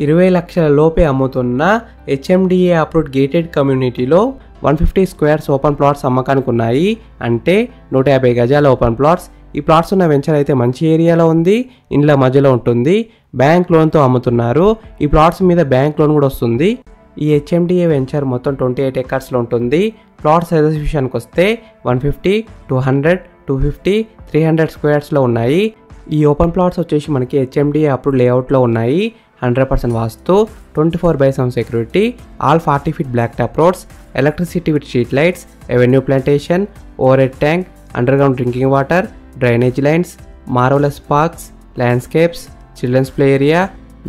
20 లక్షల లోపే అమ్ముతున్న హెచ్ఎండిఏ అప్రూవ్డ్ గేటెడ్ కమ్యూనిటీలో 150 స్క్వేర్స్ ఓపెన్ ప్లాట్స్ అమ్మకానికి ఉన్నాయి. అంటే 150 గజాల ఓపెన్ ప్లాట్స్. ఈ ప్లాట్స్ ఉన్న వెంచర్ అయితే మంచి ఏరియాలో ఉంది, ఇండ్ల మధ్యలో ఉంటుంది. బ్యాంక్ లోన్తో అమ్ముతున్నారు. ఈ ప్లాట్స్ మీద బ్యాంక్ లోన్ కూడా వస్తుంది. ఈ హెచ్ఎండిఏ వెంచర్ మొత్తం 28 ఎకర్స్లో ఉంటుంది. ప్లాట్ సైజెస్ విషయానికి వస్తే 150, 200, 250, 300 స్క్వేర్స్లో ఉన్నాయి. ఈ ఓపెన్ ప్లాట్స్ వచ్చేసి మనకి హెచ్ఎండిఏ అప్రూవ్డ్ లేఅవుట్లో ఉన్నాయి. 100% vastu, 24/7 security, all 40 feet black top roads, electricity with street lights, avenue plantation, overhead tank, underground drinking water, drainage lines, marvellous parks, landscapes, children's play area.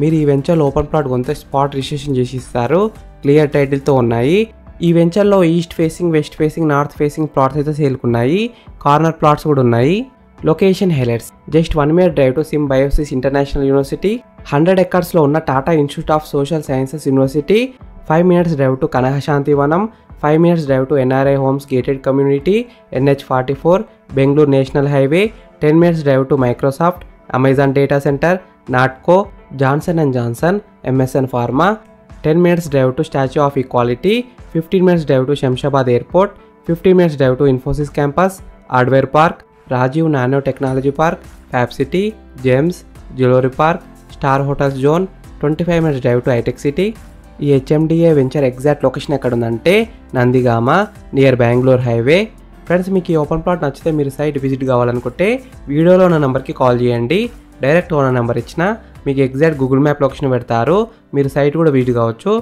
మీరు ఈ వెంచర్లో ఓపెన్ ప్లాట్ కొంత spot registration చేసి ఇస్తారు. Clear టైటిల్తో ఉన్నాయి. ఈ వెంచర్లో east facing, west facing, north facing plots అయితే సేల్కున్నాయి. కార్నర్ ప్లాట్స్ కూడా ఉన్నాయి. Location highlights: just 1 minute drive to Symbiosis international university, 100 ఎకర్స్లో ఉన్న Tata Institute of Social Sciences University, 5 minutes drive to Kanakashanti Vanam, 5 minutes drive to NRI homes gated community, NH44, Bengaluru national highway, 10 minutes drive to Microsoft, Amazon data centre, Natco, Johnson and Johnson, MSN pharma, 10 minutes drive to Statue of Equality, 15 minutes drive to Shamshabad airport, 15 minutes drive to Infosys campus, Hardware Park, Rajiv nanotechnology park, Fab City, James, jewellery park, star hotels zone, 25 minutes drive to హైటెక్ సిటీ. ఈ HMDA venture exact location ఎక్కడ ఉందంటే Nandigama, near Bengaluru highway. Friends, మీకు ఈ open plot నచ్చితే మీరు site visit కావాలనుకుంటే వీడియోలో ఉన్న నెంబర్కి కాల్ చేయండి. డైరెక్ట్ ఓనర్ నెంబర్ ఇచ్చిన మీకు ఎగ్జాక్ట్ గూగుల్ మ్యాప్ లొకేషన్ పెడతారు. మీరు సైట్ కూడా విజిట్ కావచ్చు.